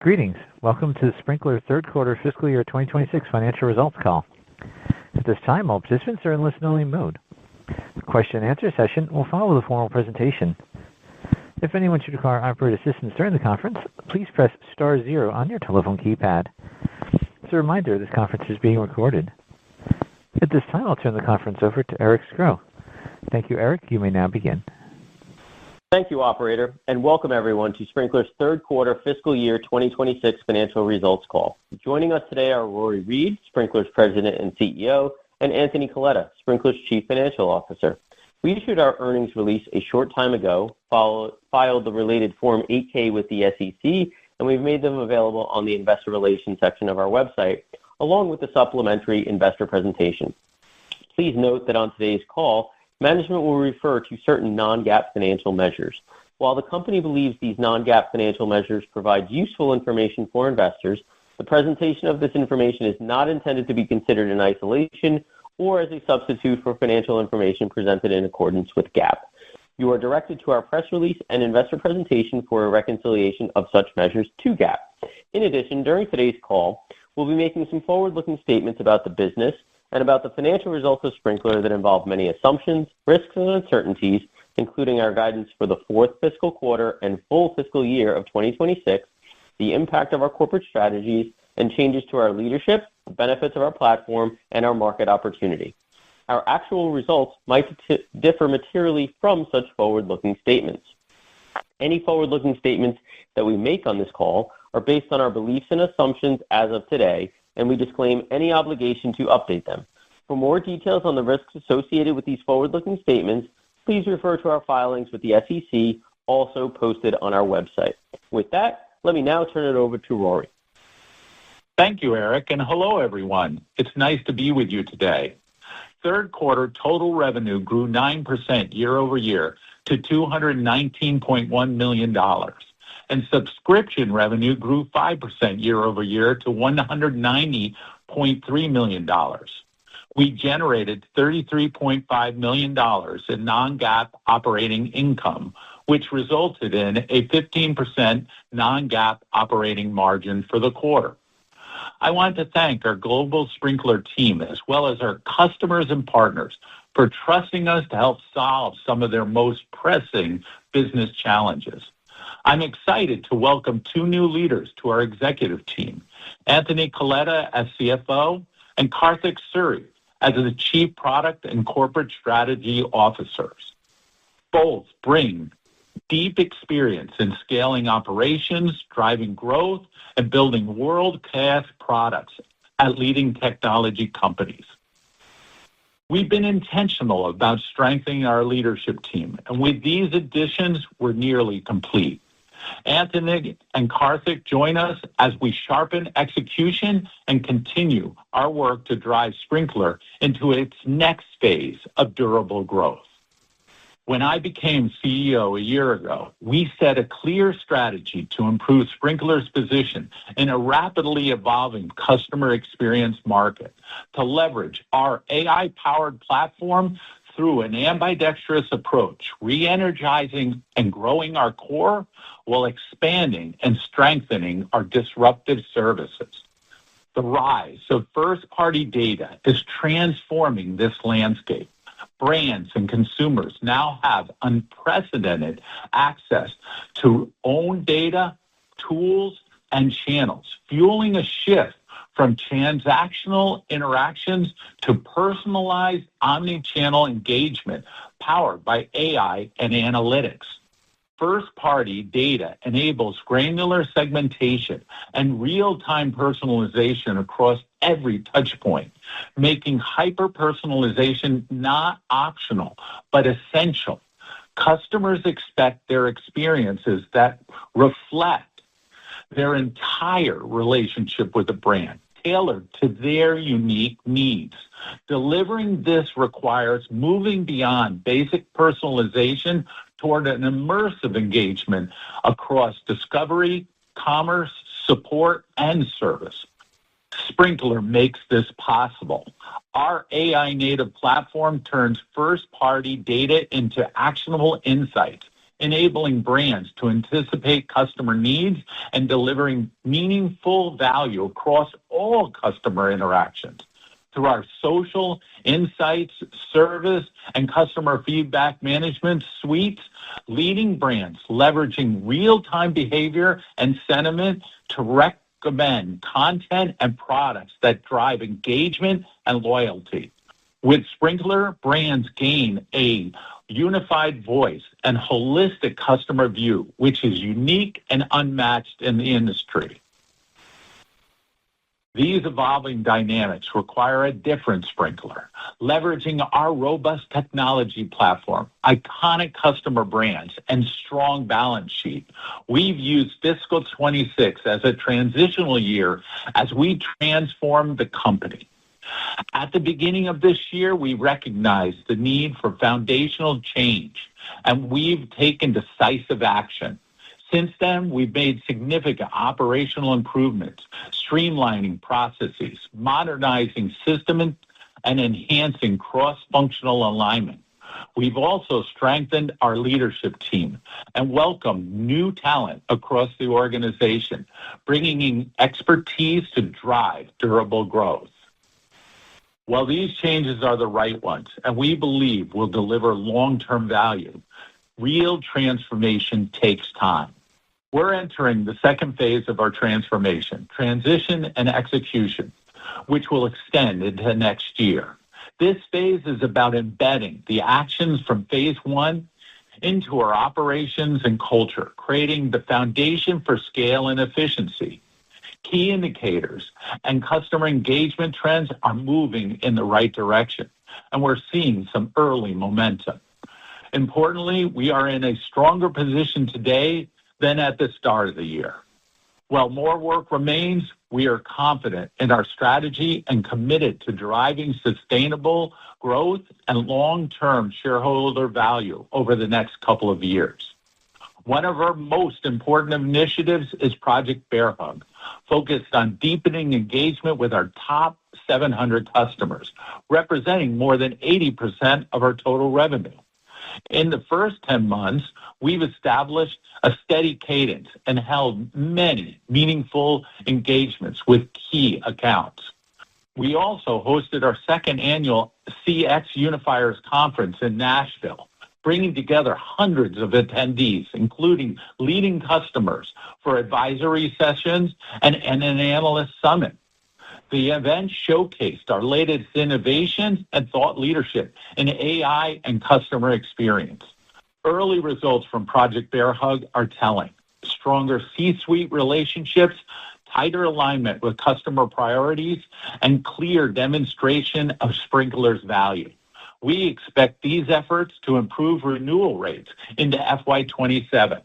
Greetings. Welcome to the Sprinklr third quarter fiscal year 2026 financial results call. At this time, all participants are in listen-only mode. The question and answer session will follow the formal presentation. If anyone should require operator assistance during the conference, please press star 0 on your telephone keypad. As a reminder, this conference is being recorded. At this time, I'll turn the conference over to Eric Scro. Thank you, Eric. You may now begin. Thank you, operator, and welcome everyone to Sprinklr's third quarter fiscal year 2026 financial results call. Joining us today are Rory Read, Sprinklr's President and CEO, and Anthony Coletta, Sprinklr's Chief Financial Officer. We issued our earnings release a short time ago, filed the related Form 8-K with the SEC, and we've made them available on the investor relations section of our website, along with the supplementary investor presentation. Please note that on today's call, management will refer to certain non-GAAP financial measures. While the company believes these non-GAAP financial measures provide useful information for investors, the presentation of this information is not intended to be considered in isolation or as a substitute for financial information presented in accordance with GAAP. You are directed to our press release and investor presentation for a reconciliation of such measures to GAAP. In addition, during today's call, we'll be making some forward-looking statements about the business and about the financial results of Sprinklr that involve many assumptions, risks, and uncertainties, including our guidance for the fourth fiscal quarter and full fiscal year of 2026, the impact of our corporate strategies, and changes to our leadership, the benefits of our platform, and our market opportunity. Our actual results might differ materially from such forward-looking statements. Any forward-looking statements that we make on this call are based on our beliefs and assumptions as of today, and we disclaim any obligation to update them. For more details on the risks associated with these forward-looking statements, please refer to our filings with the SEC, also posted on our website. With that, let me now turn it over to Rory. Thank you, Eric, and hello, everyone. It's nice to be with you today. Third quarter total revenue grew 9% year over year to $219.1 million. And subscription revenue grew 5% year over year to $190.3 million. We generated $33.5 million in non-GAAP operating income, which resulted in a 15% non-GAAP operating margin for the quarter. I want to thank our global Sprinklr team, as well as our customers and partners, for trusting us to help solve some of their most pressing business challenges. I'm excited to welcome 2 new leaders to our executive team, Anthony Coletta as CFO and Karthik Suri as the Chief Product and Corporate Strategy Officers. Both bring deep experience in scaling operations, driving growth, and building world-class products at leading technology companies. We've been intentional about strengthening our leadership team, and with these additions, we're nearly complete. Anthony and Karthik join us as we sharpen execution and continue our work to drive Sprinklr into its next phase of durable growth. When I became CEO a year ago, we set a clear strategy to improve Sprinklr's position in a rapidly evolving customer experience market, to leverage our AI-powered platform through an ambidextrous approach, re-energizing and growing our core while expanding and strengthening our disruptive services. The rise of first-party data is transforming this landscape. Brands and consumers now have unprecedented access to own data, tools, and channels, fueling a shift from transactional interactions to personalized omni-channel engagement powered by AI and analytics. First-party data enables granular segmentation and real-time personalization across every touchpoint, making hyper-personalization not optional, but essential. Customers expect their experiences that reflect their entire relationship with the brand, tailored to their unique needs. Delivering this requires moving beyond basic personalization toward an immersive engagement across discovery, commerce, support, and service. Sprinklr makes this possible. Our AI-native platform turns first-party data into actionable insights, enabling brands to anticipate customer needs and delivering meaningful value across all customer interactions. Through our social, insights, service, and customer feedback management suites, leading brands leveraging real-time behavior and sentiment to recommend content and products that drive engagement and loyalty. With Sprinklr, brands gain a unified voice and holistic customer view, which is unique and unmatched in the industry. These evolving dynamics require a different Sprinklr, leveraging our robust technology platform, iconic customer brands, and strong balance sheet. We've used fiscal 26 as a transitional year as we transform the company. At the beginning of this year, we recognized the need for foundational change, and we've taken decisive action. Since then, we've made significant operational improvements, streamlining processes, modernizing systems, and enhancing cross-functional alignment. We've also strengthened our leadership team and welcomed new talent across the organization, bringing in expertise to drive durable growth. While these changes are the right ones, and we believe will deliver long-term value, real transformation takes time. We're entering the second phase of our transformation, transition and execution, which will extend into next year. This phase is about embedding the actions from phase one into our operations and culture, creating the foundation for scale and efficiency. Key indicators and customer engagement trends are moving in the right direction, and we're seeing some early momentum. Importantly, we are in a stronger position today than at the start of the year. While more work remains, we are confident in our strategy and committed to driving sustainable growth and long-term shareholder value over the next couple of years. One of our most important initiatives is Project Bear Hug, focused on deepening engagement with our top 700 customers, representing more than 80% of our total revenue. In the first 10 months, we've established a steady cadence and held many meaningful engagements with key accounts. We also hosted our second annual CX Unifiers Conference in Nashville, bringing together hundreds of attendees, including leading customers, for advisory sessions and an analyst summit. The event showcased our latest innovations and thought leadership in AI and customer experience. Early results from Project Bear Hug are telling. Stronger C-suite relationships, tighter alignment with customer priorities, and clear demonstration of Sprinklr's value. We expect these efforts to improve renewal rates into FY27.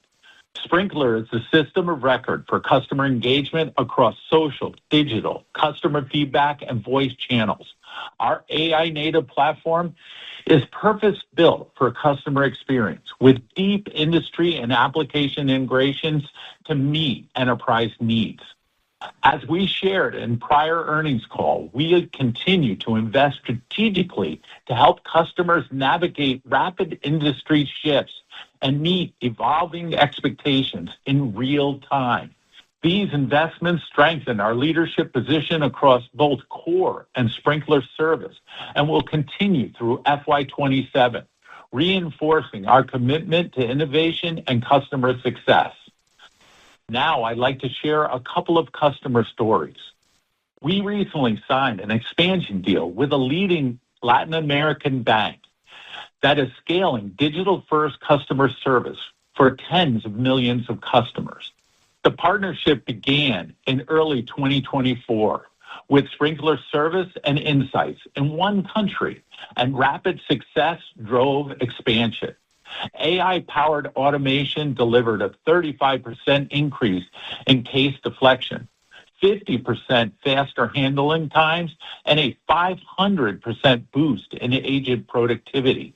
Sprinklr is the system of record for customer engagement across social, digital, customer feedback, and voice channels. Our AI-native platform is purpose-built for customer experience with deep industry and application integrations to meet enterprise needs. As we shared in prior earnings call, we continue to invest strategically to help customers navigate rapid industry shifts and meet evolving expectations in real time. These investments strengthen our leadership position across both core and Sprinklr service and will continue through FY27, reinforcing our commitment to innovation and customer success. Now, I'd like to share a couple of customer stories. We recently signed an expansion deal with a leading Latin American bank that is scaling digital-first customer service for tens of millions of customers. The partnership began in early 2024 with Sprinklr Service and Insights in one country, and rapid success drove expansion. AI-powered automation delivered a 35% increase in case deflection, 50% faster handling times, and a 500% boost in agent productivity.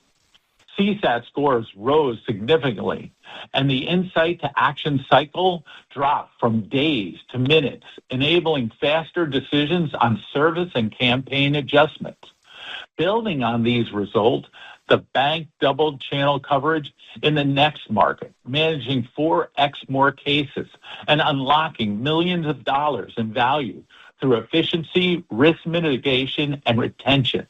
CSAT scores rose significantly, and the insight-to-action cycle dropped from days to minutes, enabling faster decisions on service and campaign adjustments. Building on these results, the bank doubled channel coverage in the next market, managing 4x more cases and unlocking millions of dollars in value through efficiency, risk mitigation, and retention.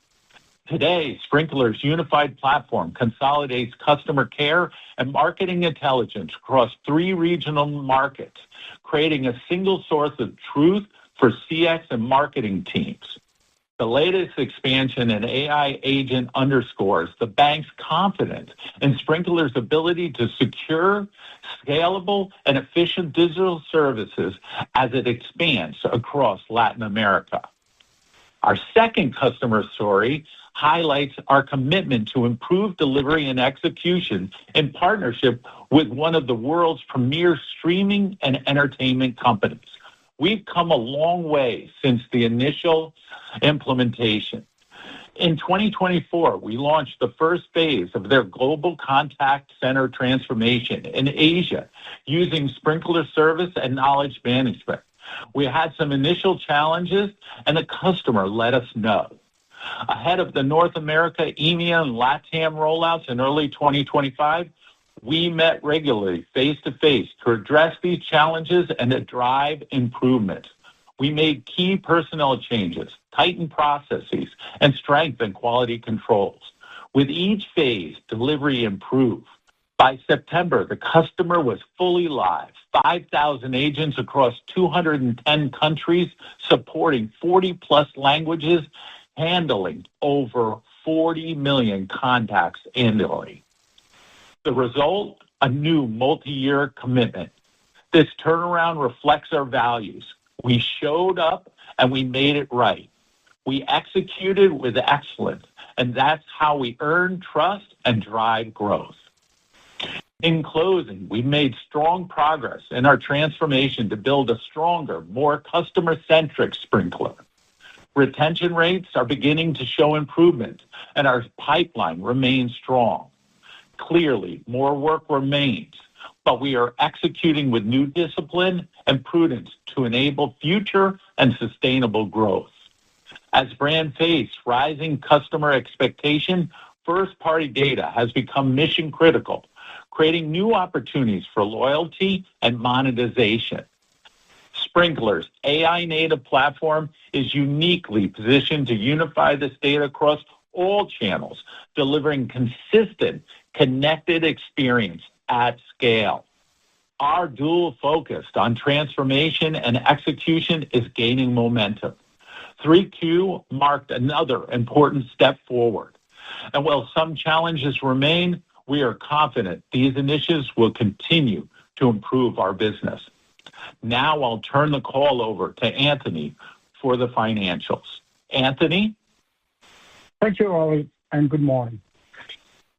Today, Sprinklr's unified platform consolidates customer care and marketing intelligence across 3 regional markets, creating a single source of truth for CX and marketing teams. The latest expansion in AI agent underscores the bank's confidence in Sprinklr's ability to secure, scalable, and efficient digital services as it expands across Latin America. Our second customer story highlights our commitment to improve delivery and execution in partnership with one of the world's premier streaming and entertainment companies. We've come a long way since the initial implementation. In 2024, we launched the first phase of their global contact center transformation in Asia using Sprinklr Service and Knowledge Management. We had some initial challenges, and the customer let us know. Ahead of the North America, EMEA, and LATAM rollouts in early 2025, we met regularly face-to-face to address these challenges and to drive improvement. We made key personnel changes, tightened processes, and strengthened quality controls. With each phase, delivery improved. By September, the customer was fully live, 5,000 agents across 210 countries, supporting 40-plus languages, handling over 40 million contacts annually. The result, a new multi-year commitment. This turnaround reflects our values. We showed up and we made it right. We executed with excellence, and that's how we earn trust and drive growth. In closing, we made strong progress in our transformation to build a stronger, more customer-centric Sprinklr. Retention rates are beginning to show improvement, and our pipeline remains strong. Clearly, more work remains, but we are executing with new discipline and prudence to enable future and sustainable growth. As brands face rising customer expectation, first-party data has become mission-critical, creating new opportunities for loyalty and monetization. Sprinklr's AI-native platform is uniquely positioned to unify this data across all channels, delivering consistent, connected experience at scale. Our dual focus on transformation and execution is gaining momentum. 3Q marked another important step forward. And while some challenges remain, we are confident these initiatives will continue to improve our business. Now I'll turn the call over to Anthony for the financials. Anthony? Thank you, Rory, and good morning.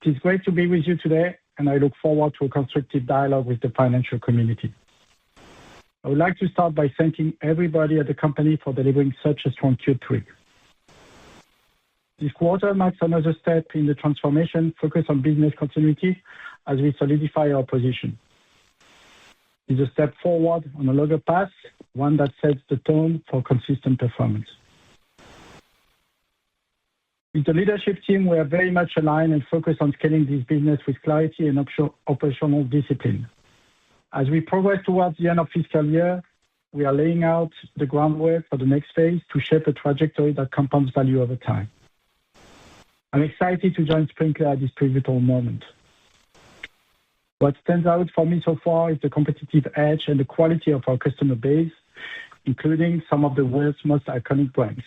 It is great to be with you today, and I look forward to a constructive dialogue with the financial community. I would like to start by thanking everybody at the company for delivering such a strong Q3. This quarter marks another step in the transformation focused on business continuity as we solidify our position. It is a step forward on a longer path, one that sets the tone for consistent performance. With the leadership team, we are very much aligned and focused on scaling this business with clarity and operational discipline. As we progress towards the end of fiscal year, we are laying out the groundwork for the next phase to shape a trajectory that compounds value over time. I'm excited to join Sprinklr at this pivotal moment. What stands out for me so far is the competitive edge and the quality of our customer base, including some of the world's most iconic brands.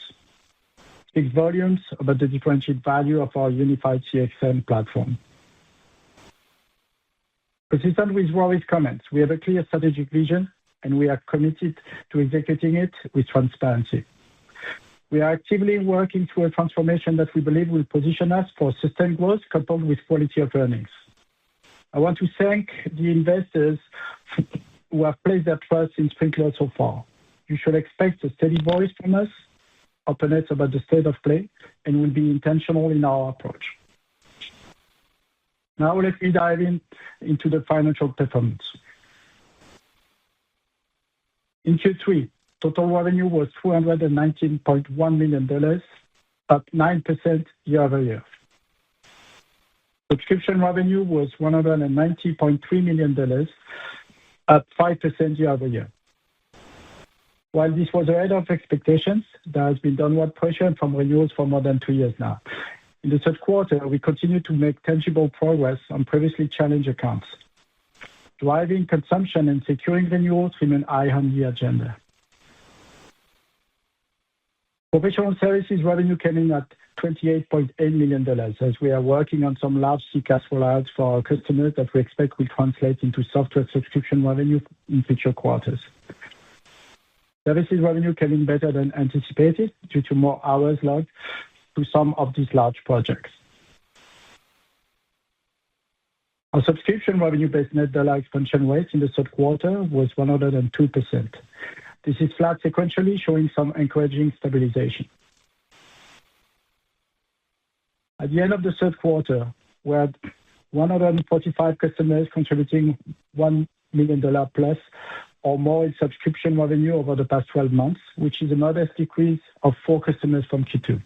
It speaks volumes about the differentiated value of our unified CXM platform. Consistent with Rory's comments, we have a clear strategic vision, and we are committed to executing it with transparency. We are actively working through a transformation that we believe will position us for sustained growth coupled with quality of earnings. I want to thank the investors who have placed their trust in Sprinklr so far. You should expect a steady voice from us, openness about the state of play, and we'll be intentional in our approach. Now let me dive into the financial performance. In Q3, total revenue was $219.1 million, up 9% year over year. Subscription revenue was $190.3 million, up 5% year-over-year. While this was ahead of expectations, there has been downward pressure from renewals for more than 2 years now. In the third quarter, we continue to make tangible progress on previously challenged accounts. Driving consumption and securing renewals remain high on the agenda. Professional services revenue came in at $28.8 million as we are working on some large CCaaS rollouts for our customers that we expect will translate into software subscription revenue in future quarters. Services revenue came in better than anticipated due to more hours logged to some of these large projects. Our subscription revenue-based net dollar expansion rate in the third quarter was 102%. This is flat sequentially, showing some encouraging stabilization. At the end of the third quarter, we had 145 customers contributing $1 million plus or more in subscription revenue over the past 12 months, which is a modest decrease of 4 customers from Q2.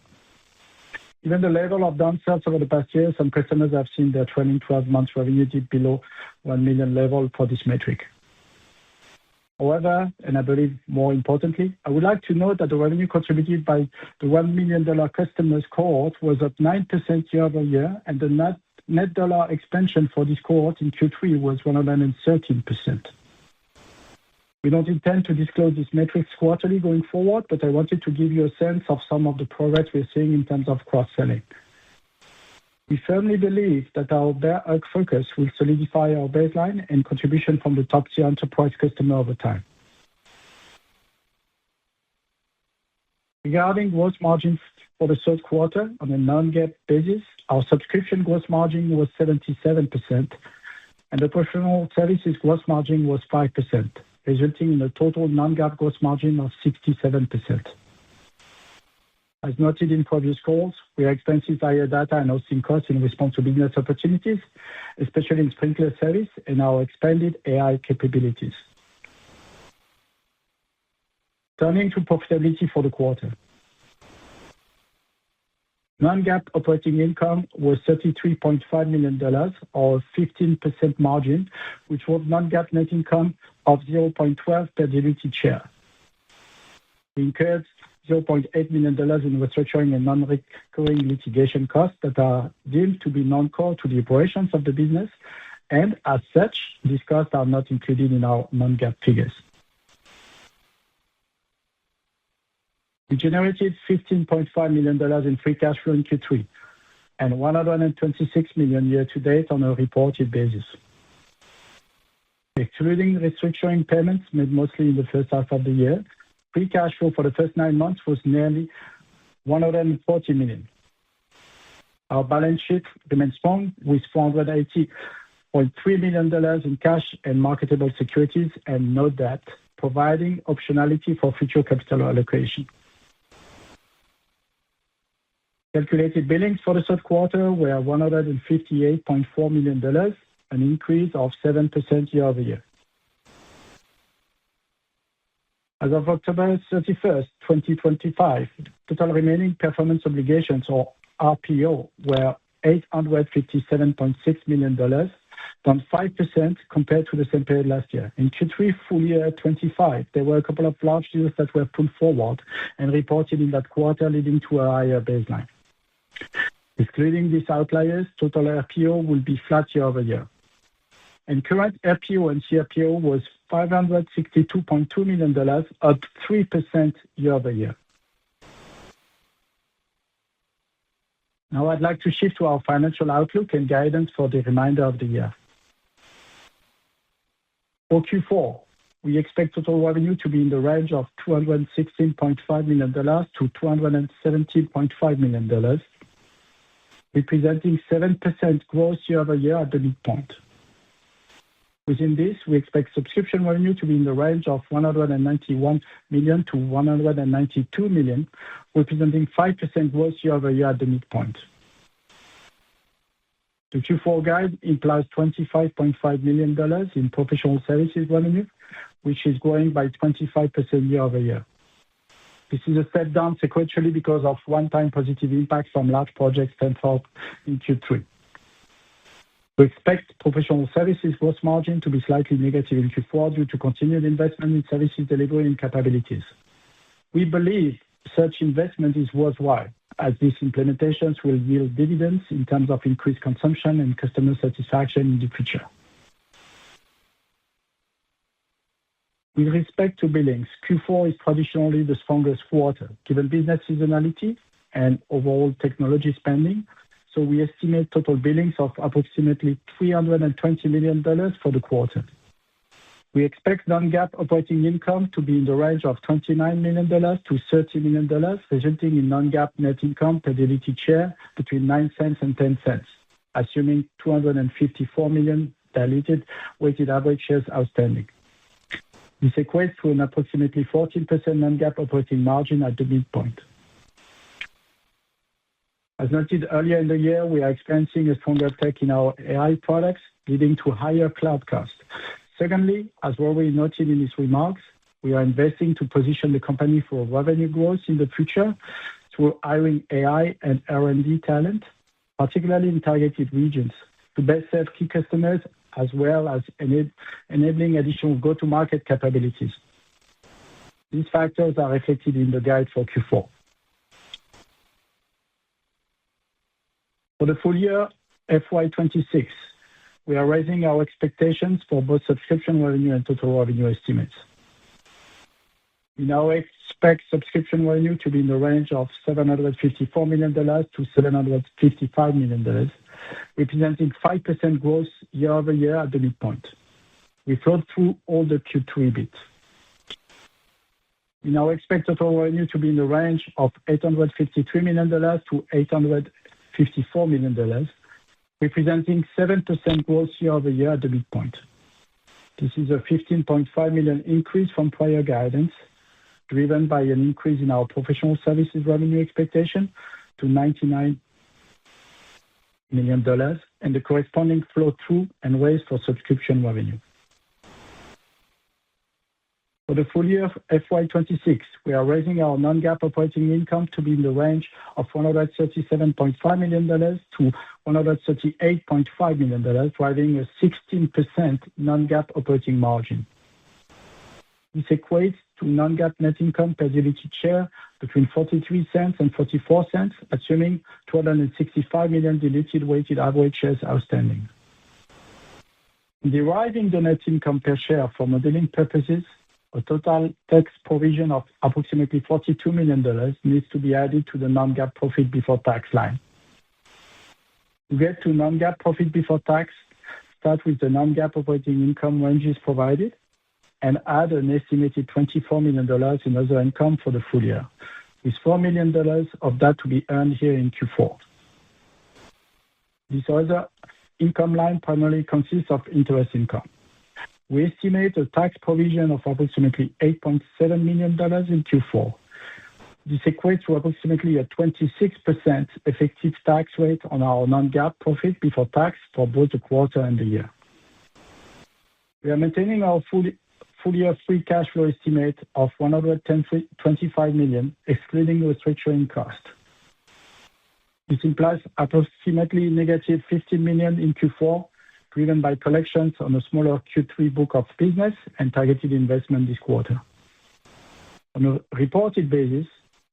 Given the level of downsells over the past year, some customers have seen their trailing 12 months revenue dip below $1 million level for this metric. However, and I believe more importantly, I would like to note that the revenue contributed by the $1 million customers cohort was up 9% year-over-year, and the net dollar expansion for this cohort in Q3 was 113%. We don't intend to disclose these metrics quarterly going forward, but I wanted to give you a sense of some of the progress we're seeing in terms of cross-selling. We firmly believe that our bear-hug focus will solidify our baseline and contribution from the top-tier enterprise customer over time. Regarding gross margins for the third quarter on a non-GAAP basis, our subscription gross margin was 77%, and the professional services gross margin was 5%, resulting in a total non-GAAP gross margin of 67%. As noted in previous calls, we are experiencing higher data and hosting costs in response to business opportunities, especially in Sprinklr service and our expanded AI capabilities. Turning to profitability for the quarter. Non-GAAP operating income was $33.5 million, or 15% margin, which was non-GAAP net income of $0.12 per diluted share. We incurred $0.8 million in restructuring and non-recurring litigation costs that are deemed to be non-core to the operations of the business, and as such, these costs are not included in our non-GAAP figures. We generated $15.5 million in free cash flow in Q3 and $126 million year-to-date on a reported basis. Excluding restructuring payments made mostly in the first half of the year, free cash flow for the first 9 months was nearly $140 million. Our balance sheet remains strong with $480.3 million in cash and marketable securities and no debt, providing optionality for future capital allocation. Calculated billings for the third quarter were $158.4 million, an increase of 7% year-over-year. As of October 31st, 2025, total remaining performance obligations, or RPO, were $857.6 million, down 5% compared to the same period last year. In Q3 full year 2025, there were a couple of large deals that were pulled forward and reported in that quarter, leading to a higher baseline. Excluding these outliers, total RPO will be flat year-over-year. And current RPO and CRPO was $562.2 million, up 3% year-over-year. Now I'd like to shift to our financial outlook and guidance for the remainder of the year. For Q4, we expect total revenue to be in the range of $216.5 million to $217.5 million, representing 7% growth year-over-year at the midpoint. Within this, we expect subscription revenue to be in the range of $191 million to $192 million, representing 5% growth year-over-year at the midpoint. The Q4 guide implies $25.5 million in professional services revenue, which is growing by 25% year-over-year. This is a step down sequentially because of one-time positive impact from large projects sent out in Q3. We expect professional services gross margin to be slightly negative in Q4 due to continued investment in services delivery and capabilities. We believe such investment is worthwhile, as these implementations will yield dividends in terms of increased consumption and customer satisfaction in the future. With respect to billings, Q4 is traditionally the strongest quarter, given business seasonality and overall technology spending, so we estimate total billings of approximately $320 million for the quarter. We expect non-GAAP operating income to be in the range of $29 million to $30 million, resulting in non-GAAP net income per diluted share between 9 cents and 10 cents, assuming 254 million diluted weighted average shares outstanding. This equates to an approximately 14% non-GAAP operating margin at the midpoint. As noted earlier in the year, we are experiencing a stronger uptake in our AI products, leading to higher cloud costs. Secondly, as Rory noted in his remarks, we are investing to position the company for revenue growth in the future through hiring AI and R&D talent, particularly in targeted regions, to best serve key customers as well as enabling additional go-to-market capabilities. These factors are reflected in the guide for Q4. For the full year FY26, we are raising our expectations for both subscription revenue and total revenue estimates. We now expect subscription revenue to be in the range of $754 million to $755 million, representing 5% growth year over year at the midpoint. We flowed through all the Q3 bits. We now expect total revenue to be in the range of $853 million to $854 million, representing 7% growth year over year at the midpoint. This is a $15.5 million increase from prior guidance, driven by an increase in our professional services revenue expectation to $99 million and the corresponding flow-through and raise for subscription revenue. For the full year of FY26, we are raising our non-GAAP operating income to be in the range of $137.5 million to $138.5 million, driving a 16% non-GAAP operating margin. This equates to non-GAAP net income per diluted share between 43 cents and 44 cents, assuming 265 million diluted weighted average shares outstanding. In deriving the net income per share for modeling purposes, a total tax provision of approximately $42 million needs to be added to the non-GAAP profit before tax line. To get to non-GAAP profit before tax, start with the non-GAAP operating income ranges provided and add an estimated $24 million in other income for the full year, with $4 million of that to be earned here in Q4. This other income line primarily consists of interest income. We estimate a tax provision of approximately $8.7 million in Q4. This equates to approximately a 26% effective tax rate on our non-GAAP profit before tax for both the quarter and the year. We are maintaining our full year free cash flow estimate of $125 million, excluding restructuring cost. This implies approximately negative $15 million in Q4, driven by collections on a smaller Q3 book of business and targeted investment this quarter. On a reported basis,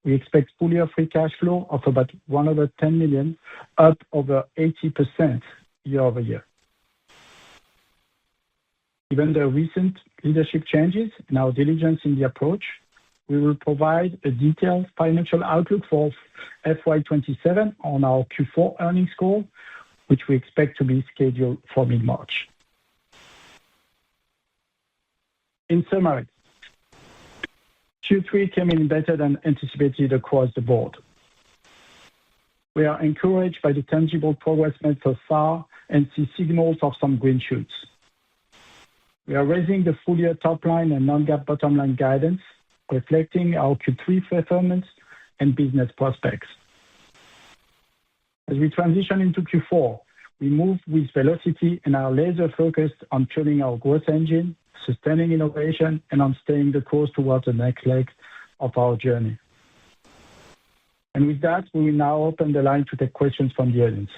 we expect full year free cash flow of about $110 million, up over 80% year over year. Given the recent leadership changes and our diligence in the approach, we will provide a detailed financial outlook for FY27 on our Q4 earnings call, which we expect to be scheduled for mid-March. In summary, Q3 came in better than anticipated across the board. We are encouraged by the tangible progress made so far and see signals of some green shoots. We are raising the full year top line and non-GAAP bottom line guidance, reflecting our Q3 performance and business prospects. As we transition into Q4, we move with velocity and are laser focused on fueling our growth engine, sustaining innovation, and on staying the course towards the next leg of our journey. And with that, we will now open the line to take questions from the audience.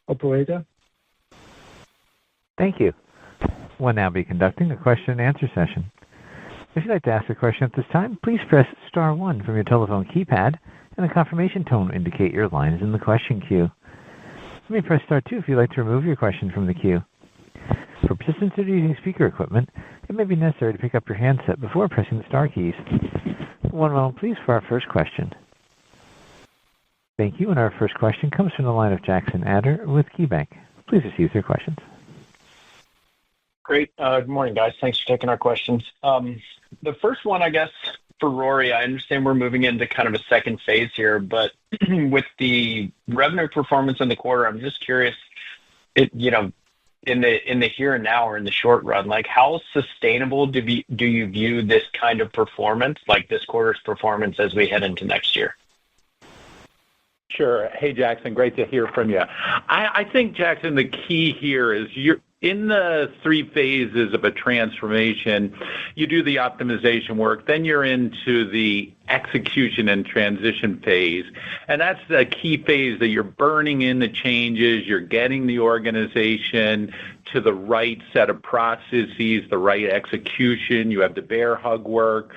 Operator? Thank you. We'll now be conducting a question and answer session. If you'd like to ask a question at this time, please press star 1 from your telephone keypad, and a confirmation tone will indicate your line is in the question queue. You may press star 2 if you'd like to remove your question from the queue. For participants that are using speaker equipment, it may be necessary to pick up your handset before pressing the star keys. One moment, please, for our first question. Thank you. And our first question comes from the line of Jackson Ader with KeyBanc. Please proceed with your questions. Great. Good morning, guys. Thanks for taking our questions. The first one, I guess, for Rory, I understand we're moving into kind of a second phase here, but with the revenue performance in the quarter, I'm just curious, in the here and now or in the short run, like how sustainable do you view this kind of performance, like this quarter's performance, as we head into next year? Sure. Hey, Jackson, great to hear from you. I think, Jackson, the key here is you're in the 3 phases of a transformation. You do the optimization work, then you're into the execution and transition phase. And that's the key phase that you're burning in the changes, you're getting the organization to the right set of processes, the right execution, you have the bear hug work.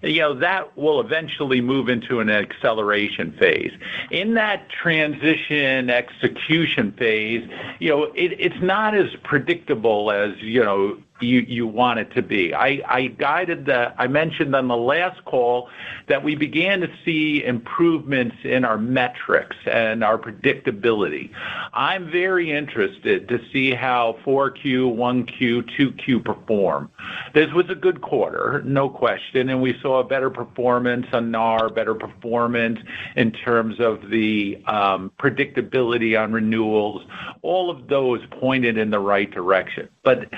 That will eventually move into an acceleration phase. In that transition execution phase, it's not as predictable as, you want it to be. I mentioned on the last call that we began to see improvements in our metrics and our predictability. I'm very interested to see how 4Q, 1Q, 2Q perform. This was a good quarter, no question, and we saw a better performance on NAR, better performance in terms of the predictability on renewals. All of those pointed in the right direction. But,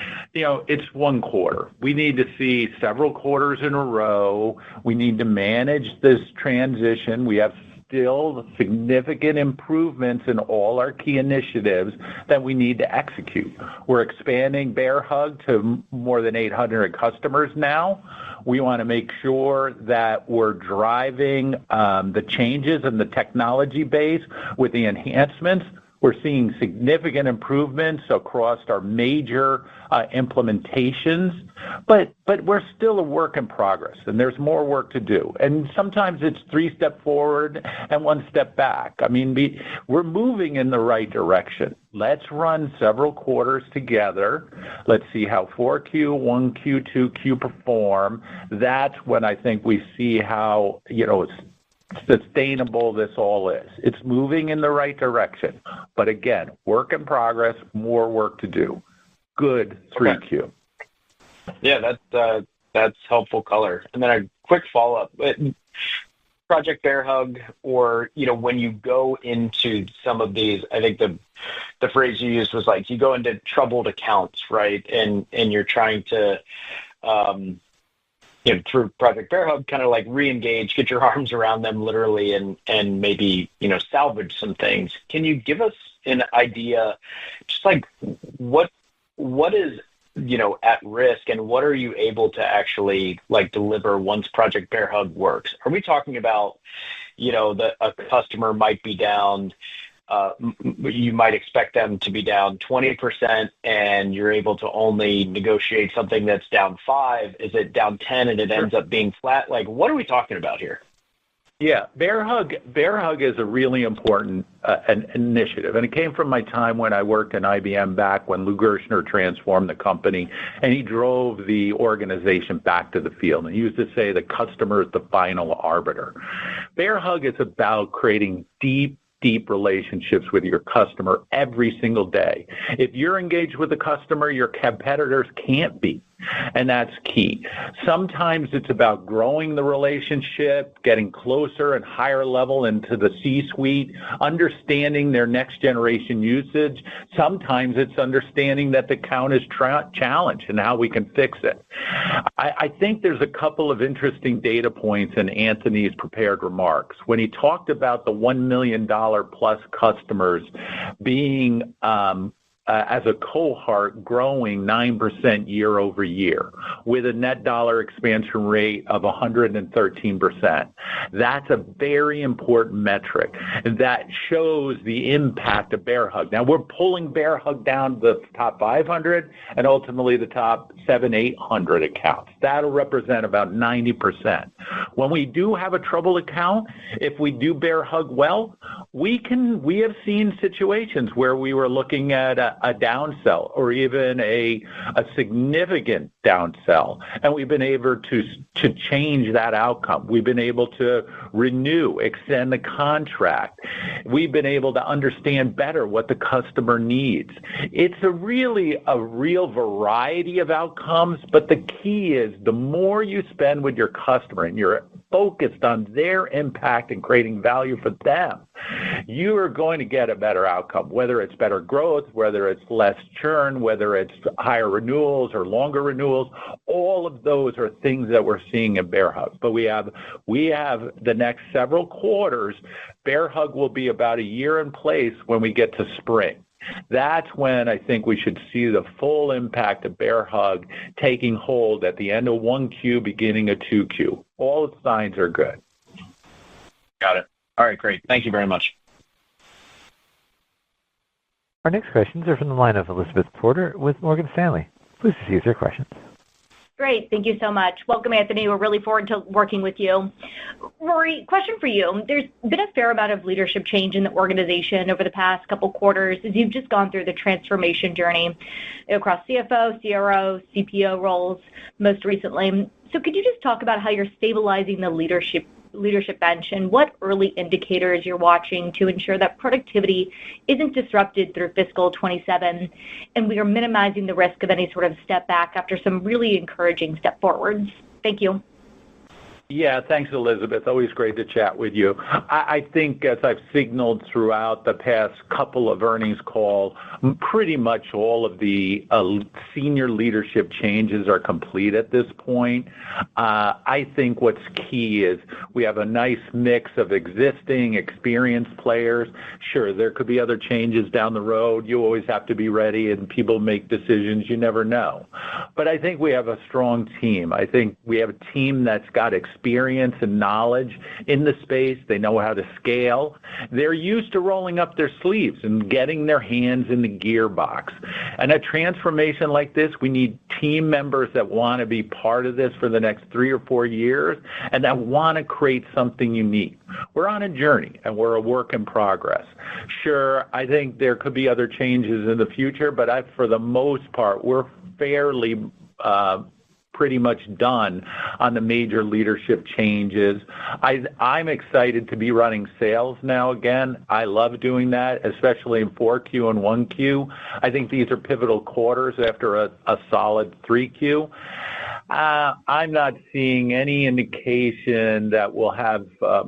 it's one quarter. We need to see several quarters in a row. We need to manage this transition. We have still significant improvements in all our key initiatives that we need to execute. We're expanding Bear Hug to more than 800 customers now. We want to make sure that we're driving the changes in the technology base with the enhancements. We're seeing significant improvements across our major implementations, but we're still a work in progress, and there's more work to do. And sometimes it's 3 steps forward and 1 step back. I mean, we're moving in the right direction. Let's run several quarters together. Let's see how 4Q, 1Q, 2Q perform. That's when I think we see how, sustainable this all is. It's moving in the right direction. But again, work in progress, more work to do. Good 3Q. Okay. Yeah, that's helpful color. And then a quick follow-up. Project Bear Hug, or, when you go into some of these, I think the phrase you used was like, you go into troubled accounts, right? And you're trying to, through Project Bear Hug, kind of like re-engage, get your arms around them literally, and maybe, salvage some things. Can you give us an idea, just like what is, at risk, and what are you able to actually deliver once Project Bear Hug works? Are we talking about, a customer might be down, you might expect them to be down 20%, and you're able to only negotiate something that's down 5%. Is it down 10% and it ends up being flat? What are we talking about here? Yeah, Bear Hug is a really important an initiative, and it came from my time when I worked in IBM back when Lou Gerstner transformed the company, and he drove the organization back to the field. And he used to say the customer is the final arbiter. Bear Hug is about creating deep relationships with your customer every single day. If you're engaged with the customer, your competitors can't be. And that's key. Sometimes it's about growing the relationship, getting closer and higher level into the C-suite, understanding their next generation usage. Sometimes it's understanding that the account is challenged and how we can fix it. I think there's a couple of interesting data points in Anthony's prepared remarks. When he talked about the $1 million plus customers being as a cohort growing 9% year over year with a net dollar expansion rate of 113%. That's a very important metric that shows the impact of Bear Hug. Now, we're pulling Bear Hug down the top 500 and ultimately the top 700-800 accounts. That'll represent about 90%. When we do have a trouble account, if we do Bear Hug well, we have seen situations where we were looking at a downsell or even a significant downsell, and we've been able to change that outcome. We've been able to renew, extend the contract. We've been able to understand better what the customer needs. It's a real variety of outcomes, but the key is the more you spend with your customer and you're focused on their impact and creating value for them, you are going to get a better outcome, whether it's better growth, whether it's less churn, whether it's higher renewals or longer renewals. All of those are things that we're seeing in Bear Hug. But we have the next several quarters. Bear Hug will be about a year in place when we get to spring. That's when I think we should see the full impact of Bear Hug taking hold at the end of 1Q, beginning of 2Q. All the signs are good. Got it. All right, great. Thank you very much. Our next questions are from the line of Elizabeth Porter with Morgan Stanley. Please proceed with your questions. Great. Thank you so much. Welcome, Anthony. We're really forward to working with you. Rory, question for you. There's been a fair amount of leadership change in the organization over the past couple quarters as you've just gone through the transformation journey across CFO, CRO, CPO roles most recently. So could you just talk about how you're stabilizing the leadership bench and what early indicators you're watching to ensure that productivity isn't disrupted through fiscal 27 and we are minimizing the risk of any sort of step back after some really encouraging step forwards? Thank you. Yeah, thanks, Elizabeth. Always great to chat with you. I think, as I've signaled throughout the past couple of earnings calls, pretty much all of the senior leadership changes are complete at this point. I think what's key is we have a nice mix of existing, experienced players. Sure, there could be other changes down the road. You always have to be ready, and people make decisions. You never know. But I think we have a strong team. I think we have a team that's got experience and knowledge in the space. They know how to scale. They're used to rolling up their sleeves and getting their hands in the gearbox. And a transformation like this, we need team members that want to be part of this for the next 3 or 4 years and that want to create something unique. We're on a journey and we're a work in progress. Sure, I think there could be other changes in the future, but for the most part, we're fairly pretty much done on the major leadership changes. I'm excited to be running sales now again. I love doing that, especially in 4Q and 1Q. I think these are pivotal quarters after a solid 3Q. I'm not seeing any indication that we'll have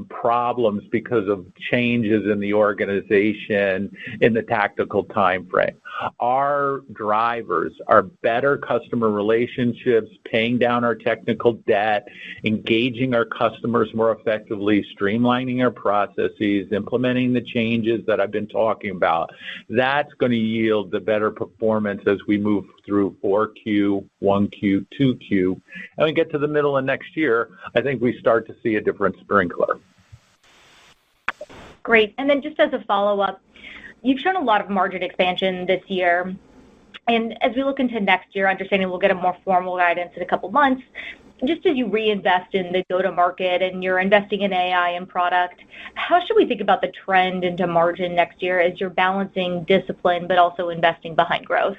problems because of changes in the organization in the tactical time frame. Our drivers are better customer relationships, paying down our technical debt, engaging our customers more effectively, streamlining our processes, implementing the changes that I've been talking about. That's going to yield the better performance as we move through 4Q, 1Q, 2Q. And we get to the middle of next year, I think we start to see a different Sprinklr. Great. And then just as a follow-up, you've shown a lot of margin expansion this year. And as we look into next year, understanding we'll get a more formal guidance in a couple months, just as you reinvest in the go-to-market and you're investing in AI and product, how should we think about the trend into margin next year as you're balancing discipline but also investing behind growth?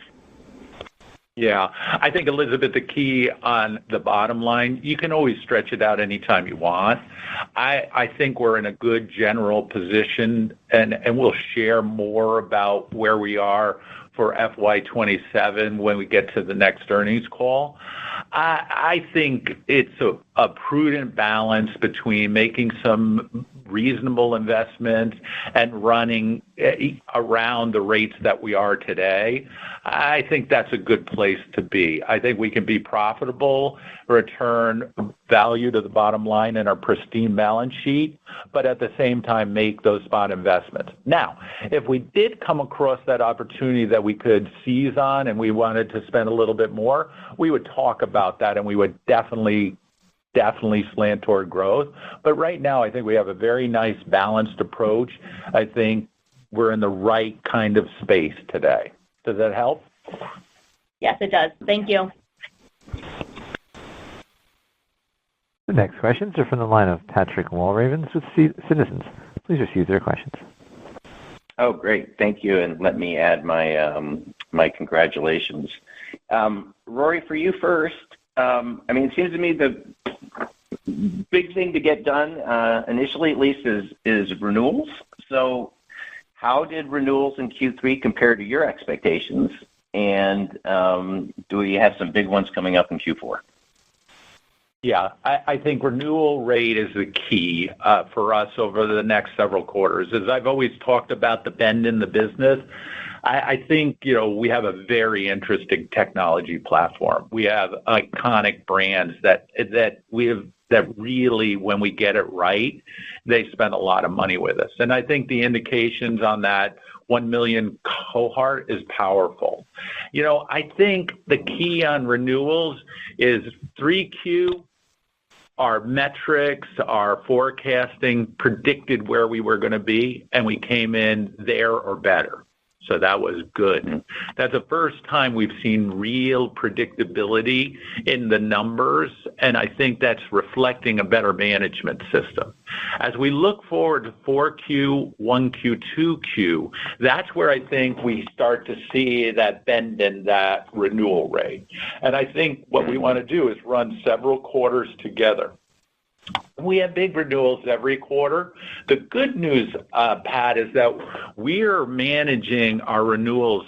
Yeah, I think, Elizabeth, the key on the bottom line, you can always stretch it out anytime you want. I think we're in a good general position, and we'll share more about where we are for FY27 when we get to the next earnings call. I think it's a prudent balance between making some reasonable investments and running around the rates that we are today, I think that's a good place to be. I think we can be profitable, return value to the bottom line in our pristine balance sheet, but at the same time make those spot investments. Now, if we did come across that opportunity that we could seize on and we wanted to spend a little bit more, we would talk about that and we would definitely slant toward growth. But right now, I think we have a very nice balanced approach. I think we're in the right kind of space today. Does that help? Yes, it does. Thank you. The next questions are from the line of Patrick Walravens with Citizens. Please receive your questions. Oh, great. Thank you. And let me add my congratulations. Rory, for you first, it seems to me the big thing to get done, initially at least, is renewals. So how did renewals in Q3 compare to your expectations? And do we have some big ones coming up in Q4? Yeah, I think renewal rate is the key for us over the next several quarters. As I've always talked about the bend in the business, I think, we have a very interesting technology platform. We have iconic brands that really, when we get it right, they spend a lot of money with us. And I think the indications on that 1 million cohort is powerful. I think the key on renewals is 3Q. Our metrics, our forecasting predicted where we were going to be, and we came in there or better. So that was good. That's the first time we've seen real predictability in the numbers, and I think that's reflecting a better management system. As we look forward to 4Q, 1Q, 2Q, that's where I think we start to see that bend in that renewal rate. And I think what we want to do is run several quarters together. We have big renewals every quarter. The good news, Pat, is that we are managing our renewals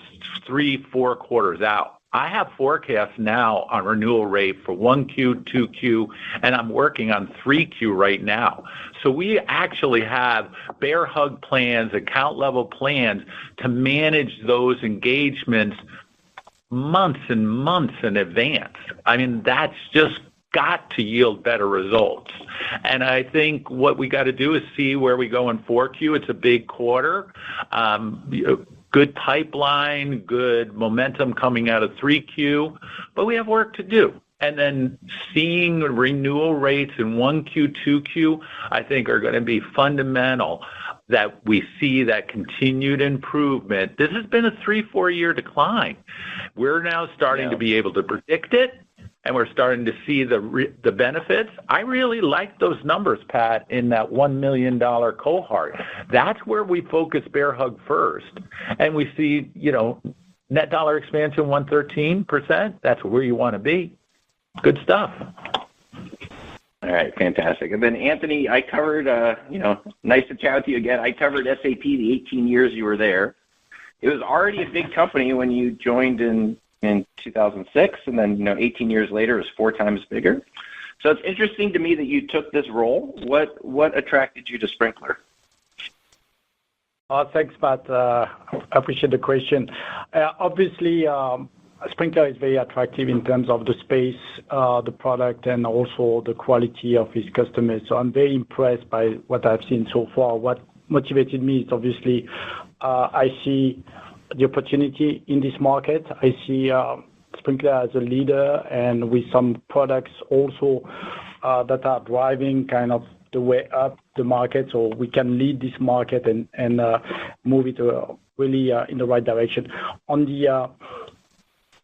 3-4 quarters out. I have forecasts now on renewal rate for 1Q, 2Q, and I'm working on 3Q right now. So we actually have bear hug plans, account level plans to manage those engagements months and months in advance. That's just got to yield better results. And I think what we got to do is see where we go in 4Q. It's a big quarter. Good pipeline, good momentum coming out of 3Q, but we have work to do. And then seeing renewal rates in 1Q, 2Q, I think are going to be fundamental that we see that continued improvement. This has been a 3-4 year decline. We're now starting to be able to predict it, and we're starting to see the benefits. I really like those numbers, Pat, in that $1 million cohort. That's where we focus Bear Hug first. And we see, net dollar expansion 113%. That's where you want to be. Good stuff. All right, fantastic. And then, Anthony, I covered, nice to chat with you again. I covered SAP the 18 years you were there. It was already a big company when you joined in 2006, and then 18 years later, it was 4 times bigger. So it's interesting to me that you took this role. What attracted you to Sprinklr? Thanks, Pat. I appreciate the question. Obviously, Sprinklr is very attractive in terms of the space, the product, and also the quality of its customers. So I'm very impressed by what I've seen so far. What motivated me is obviously I see the opportunity in this market. I see Sprinklr as a leader, and with some products also that are driving kind of the way up the market, so we can lead this market and move it really in the right direction.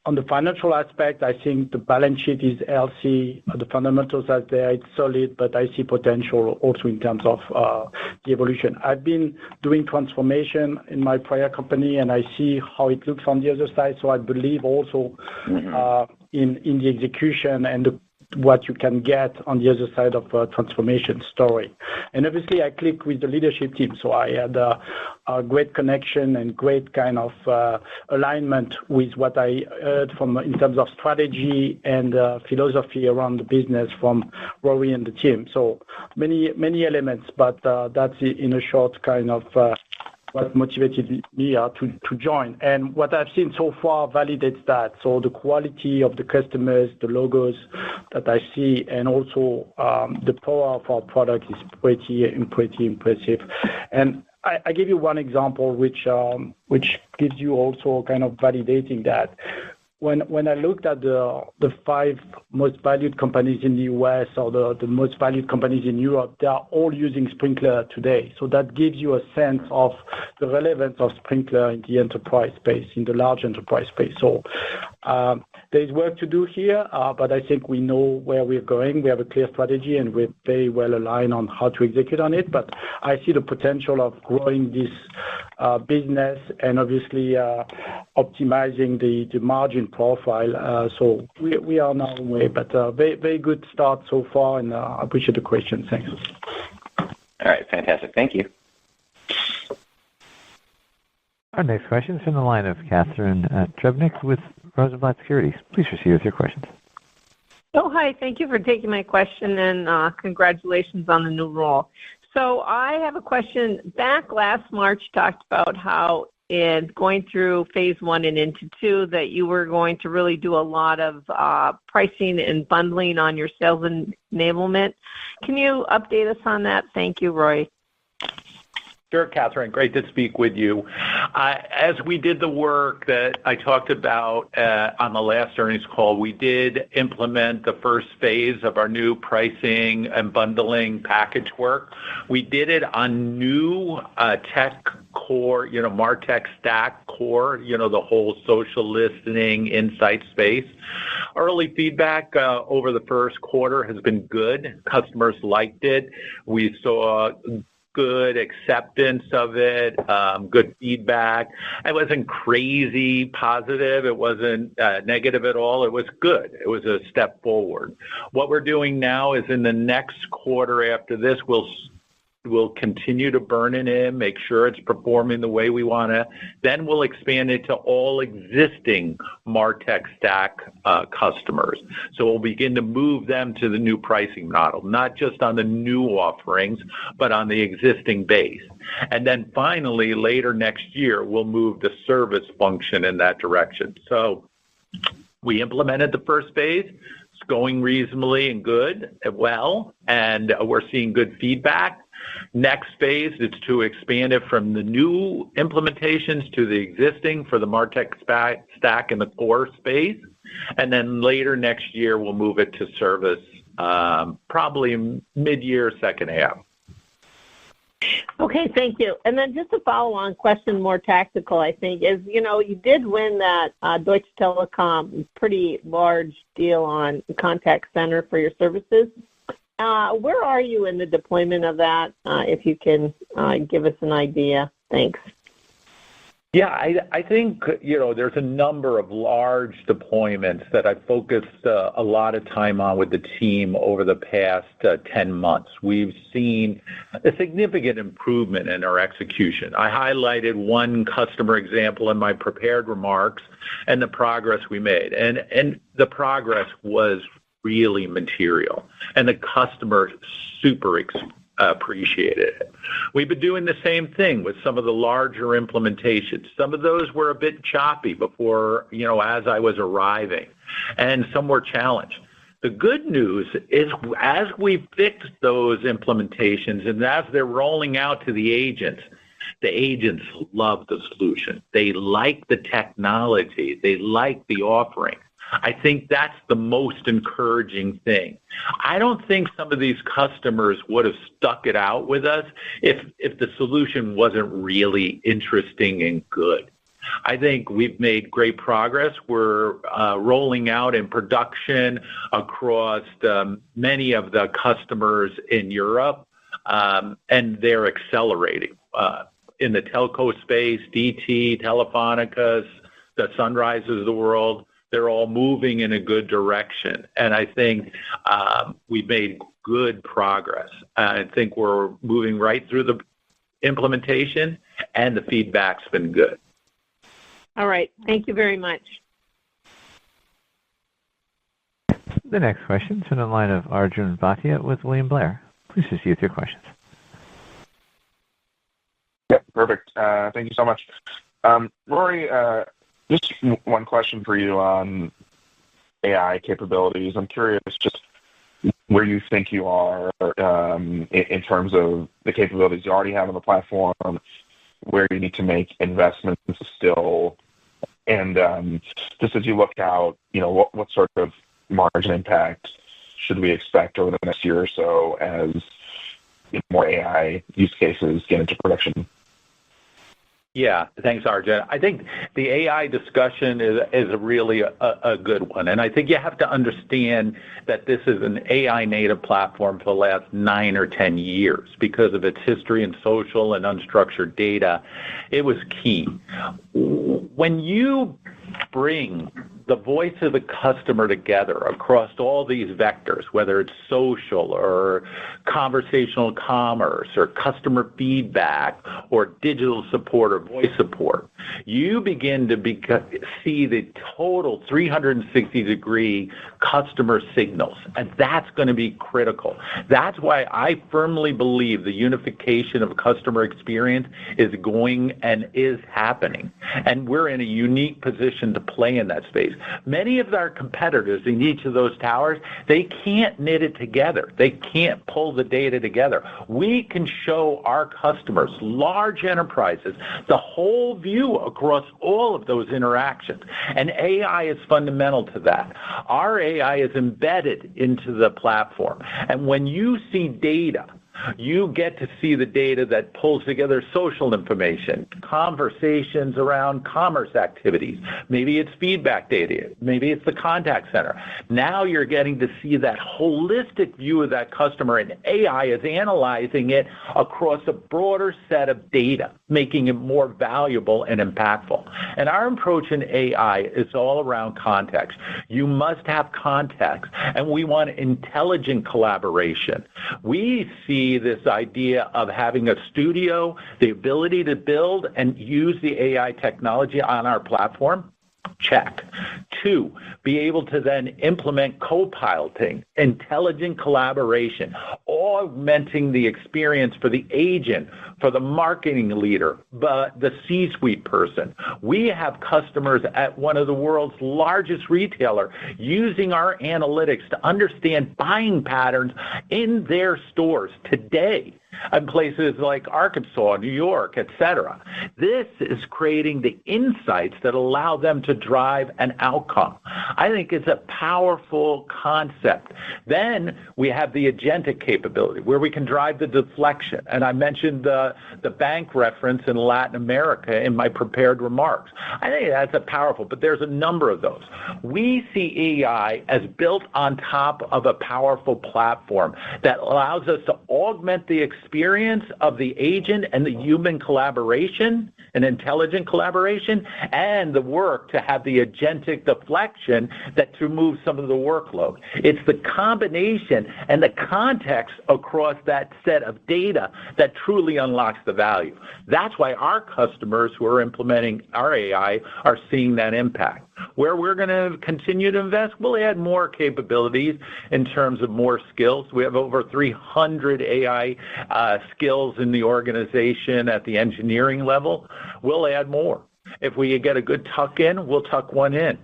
On the financial aspect, I think the balance sheet is healthy. The fundamentals are there. It's solid, but I see potential also in terms of the evolution. I've been doing transformation in my prior company, and I see how it looks on the other side. So I believe also in the execution and what you can get on the other side of a transformation story. And obviously, I clicked with the leadership team, so I had a great connection and great kind of alignment with what I heard from in terms of strategy and philosophy around the business from Rory and the team. So many elements, but that's in a short kind of what motivated me to join. And what I've seen so far validates that. So the quality of the customers, the logos that I see, and also the power of our product is pretty impressive. And I give you one example, which gives you also kind of validating that. When I looked at the 5 most valued companies in the US or the most valued companies in Europe, they are all using Sprinklr today. So that gives you a sense of the relevance of Sprinklr in the enterprise space, in the large enterprise space. So there's work to do here, but I think we know where we're going. We have a clear strategy, and we're very well aligned on how to execute on it. But I see the potential of growing this business and obviously optimizing the margin profile. So we are now on the way, but very good start so far, and I appreciate the question. Thanks. All right, fantastic. Thank you. Our next question is from the line of Catherine Trebnick with Rosenblatt Securities. Please proceed with your questions. Oh, hi. Thank you for taking my question, and congratulations on the new role. So I have a question. Back last March, talked about how in going through phase 1 and into 2 that you were going to really do a lot of pricing and bundling on your sales enablement. Can you update us on that? Thank you, Roy. Sure, Catherine. Great to speak with you. As we did the work that I talked about on the last earnings call, we did implement the first phase of our new pricing and bundling package work. We did it on new tech core, MarTech stack core, the whole social listening insight space. Early feedback over the first quarter has been good. Customers liked it. We saw good acceptance of it, good feedback. It wasn't crazy positive. It wasn't negative at all. It was good. It was a step forward. What we're doing now is in the next quarter after this, we'll continue to burn it in, make sure it's performing the way we want to. Then we'll expand it to all existing MarTech stack customers. So we'll begin to move them to the new pricing model, not just on the new offerings, but on the existing base. And then finally, later next year, we'll move the service function in that direction. So we implemented the first phase. It's going reasonably and well, and we're seeing good feedback. Next phase is to expand it from the new implementations to the existing for the MarTech stack in the core space. And then later next year, we'll move it to service, probably mid-year, second half. Okay, thank you. And then just a follow-on question, more tactical, I think, is, you did win that Deutsche Telekom pretty large deal on contact center for your services. Where are you in the deployment of that, if you can give us an idea? Thanks. Yeah, I think, there's a number of large deployments that I've focused a lot of time on with the team over the past 10 months. We've seen a significant improvement in our execution. I highlighted one customer example in my prepared remarks and the progress we made. And the progress was really material, and the customer super appreciated it. We've been doing the same thing with some of the larger implementations. Some of those were a bit choppy before, as I was arriving, and some were challenged. The good news is as we fix those implementations and as they're rolling out to the agents love the solution. They like the technology. They like the offering. I think that's the most encouraging thing. I don't think some of these customers would have stuck it out with us if the solution wasn't really interesting and good. I think we've made great progress. We're rolling out in production across many of the customers in Europe, and they're accelerating. In the telco space, DT, Telefonicas, the Sunrises of the world, they're all moving in a good direction. And I think we've made good progress. I think we're moving right through the implementation, and the feedback's been good. All right. Thank you very much. The next question is from the line of Arjun Bhatia with William Blair. Please proceed with your questions. Yeah, perfect. Thank you so much. Rory, just one question for you on AI capabilities. I'm curious just where you think you are in terms of the capabilities you already have on the platform, where you need to make investments still, and just as you look out, what sort of margin impact should we expect over the next year or so as more AI use cases get into production? Yeah, thanks, Arjun. I think the AI discussion is really a good one. And I think you have to understand that this is an AI native platform for the last 9 or 10 years because of its history in social and unstructured data. It was key. When you bring the voice of the customer together across all these vectors, whether it's social or conversational commerce or customer feedback or digital support or voice support, you begin to see the total 360-degree customer signals, and that's going to be critical. That's why I firmly believe the unification of customer experience is going and is happening, and we're in a unique position to play in that space. Many of our competitors in each of those towers, they can't knit it together. They can't pull the data together. We can show our customers, large enterprises, the whole view across all of those interactions. And AI is fundamental to that. Our AI is embedded into the platform. And when you see data, you get to see the data that pulls together social information, conversations around commerce activities. Maybe it's feedback data. Maybe it's the contact center. Now you're getting to see that holistic view of that customer, and AI is analyzing it across a broader set of data, making it more valuable and impactful. And our approach in AI is all around context. You must have context, and we want intelligent collaboration. We see this idea of having a studio, the ability to build and use the AI technology on our platform. Check. 2, be able to then implement co-piloting, intelligent collaboration, augmenting the experience for the agent, for the marketing leader, but the C-suite person. We have customers at one of the world's largest retailer using our analytics to understand buying patterns in their stores today in places like Arkansas, New York, etc. This is creating the insights that allow them to drive an outcome. I think it's a powerful concept. Then we have the agentic capability where we can drive the deflection. And I mentioned the bank reference in Latin America in my prepared remarks. I think that's a powerful, but there's a number of those. We see AI as built on top of a powerful platform that allows us to augment the experience of the agent and the human collaboration and intelligent collaboration, and the work to have the agentic deflection that removes some of the workload. It's the combination and the context across that set of data that truly unlocks the value. That's why our customers who are implementing our AI are seeing that impact. Where we're going to continue to invest, we'll add more capabilities in terms of more skills. We have over 300 AI skills in the organization at the engineering level. We'll add more. If we get a good tuck in, we'll tuck one in.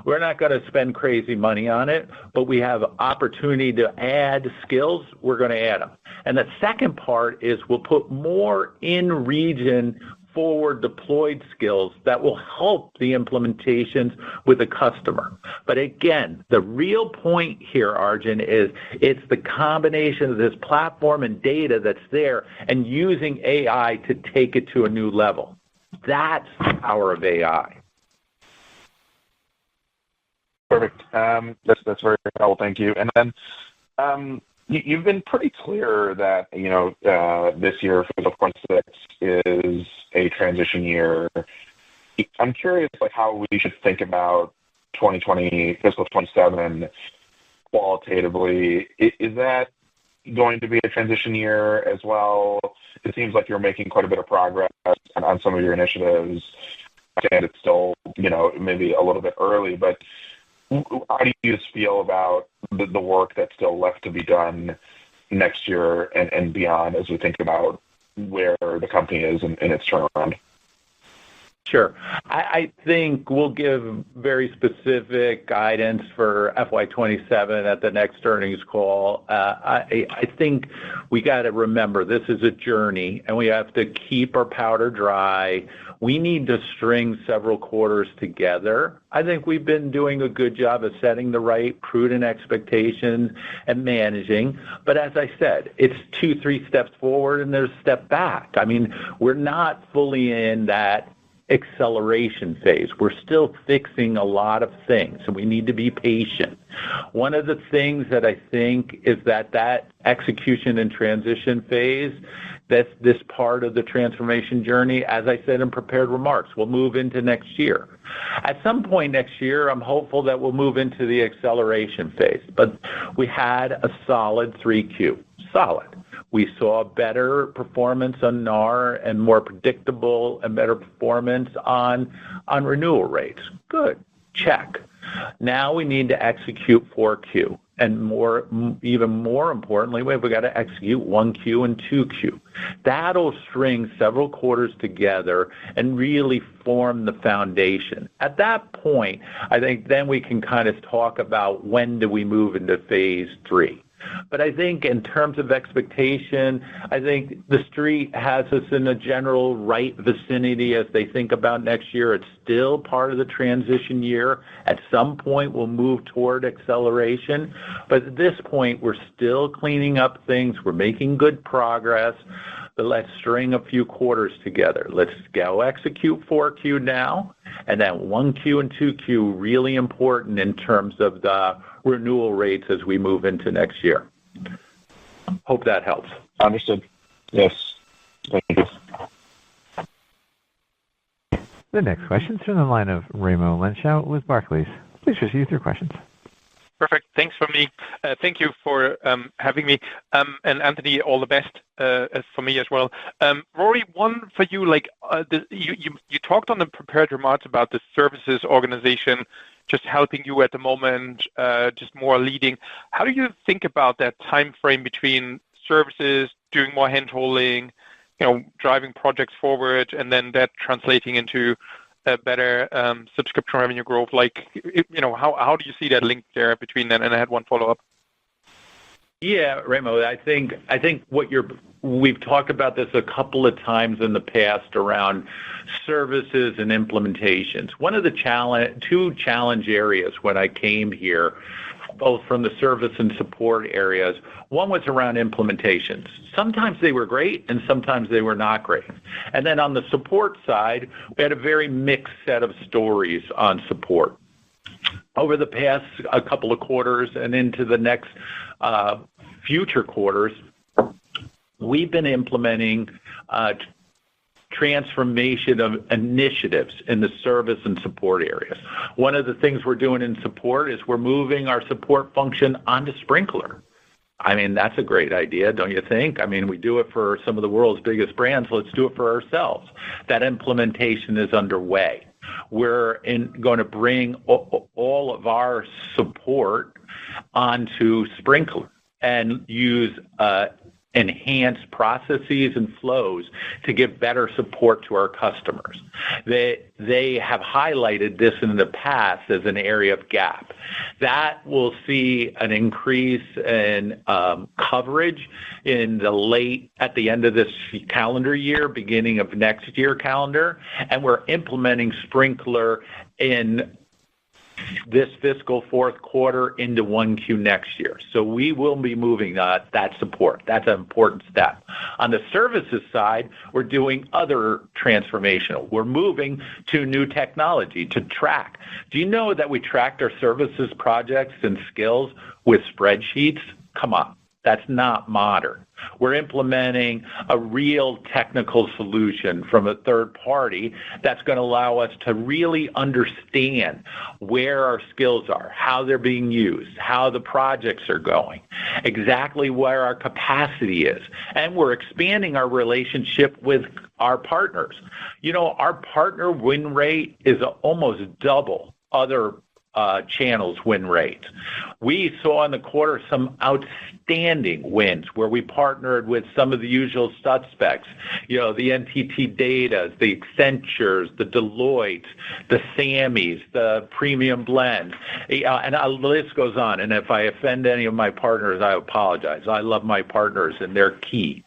We're not going to spend crazy money on it, but we have opportunity to add skills, we're going to add them. And the second part is we'll put more in region forward deployed skills that will help the implementations with the customer. But again, the real point here, Arjun, is it's the combination of this platform and data that's there and using AI to take it to a new level. That's the power of AI. Perfect. That's very helpful. Thank you. And then you've been pretty clear that this year, fiscal 2026, is a transition year. I'm curious, how we should think about fiscal 27 qualitatively. Is that going to be a transition year as well? It seems like you're making quite a bit of progress on some of your initiatives, and it's still, maybe a little bit early, but how do you just feel about the work that's still left to be done next year and beyond as we think about where the company is in its turnaround? Sure. I think we'll give very specific guidance for FY27 at the next earnings call. I think we got to remember this is a journey, and we have to keep our powder dry. We need to string several quarters together. I think we've been doing a good job of setting the right prudent expectations and managing. But as I said, it's 2-3 steps forward and there's a step back. I mean, we're not fully in that acceleration phase. We're still fixing a lot of things, and we need to be patient. One of the things that I think is that execution and transition phase, that's this part of the transformation journey, as I said in prepared remarks, we'll move into next year. At some point next year, I'm hopeful that we'll move into the acceleration phase, but we had a solid 3Q. Solid. We saw better performance on NAR and more predictable and better performance on renewal rates. Good. Check. Now we need to execute 4Q. And even more importantly, we've got to execute 1Q and 2Q. That'll string several quarters together and really form the foundation. At that point, I think then we can kind of talk about when do we move into phase 3. But I think in terms of expectation, I think the street has us in a general right vicinity as they think about next year. It's still part of the transition year. At some point, we'll move toward acceleration. But at this point, we're still cleaning up things. We're making good progress. But let's string a few quarters together. Let's go execute 4Q now, and then 1Q and 2Q really important in terms of the renewal rates as we move into next year. Hope that helps. Understood. Yes. Thank you. The next question is from the line of Raimo Lenschow with Barclays. Please proceed with your questions. Perfect. Thanks for me. Thank you for having me. And Anthony, all the best for me as well. Rory, one for you. You talked on the prepared remarks about the services organization just helping you at the moment, just more leading. How do you think about that time frame between services, doing more hand-holding, driving projects forward, and then that translating into a better subscription revenue growth? How do you see that link there between that? And I had one follow-up. Yeah, Raimo, I think we've talked about this a couple of times in the past around services and implementations. One of the two challenge areas when I came here, both from the service and support areas, one was around implementations. Sometimes they were great and sometimes they were not great. And then on the support side, we had a very mixed set of stories on support. Over the past a couple of quarters and into the next future quarters, we've been implementing transformation of initiatives in the service and support areas. One of the things we're doing in support is we're moving our support function onto Sprinklr. I mean, that's a great idea, don't you think? I mean, we do it for some of the world's biggest brands. Let's do it for ourselves. That implementation is underway. We're going to bring all of our support onto Sprinklr and use enhanced processes and flows to give better support to our customers. They have highlighted this in the past as an area of gap. That will see an increase in coverage at the end of this calendar year, beginning of next year calendar, and we're implementing Sprinklr in this fiscal fourth quarter into 1Q next year. So we will be moving that support. That's an important step. On the services side, we're doing other transformational. We're moving to new technology to track. Do you know that we tracked our services projects and skills with spreadsheets? Come on. That's not modern. We're implementing a real technical solution from a third party that's going to allow us to really understand where our skills are, how they're being used, how the projects are going, exactly where our capacity is. And we're expanding our relationship with our partners. Our partner win rate is almost double other channels win rate. We saw in the quarter some outstanding wins where we partnered with some of the usual suspects, the NTT Datas, the Accentures, the Deloitte, the Sammys, the Premium Blend, and the list goes on. And if I offend any of my partners, I apologize. I love my partners, and they're key.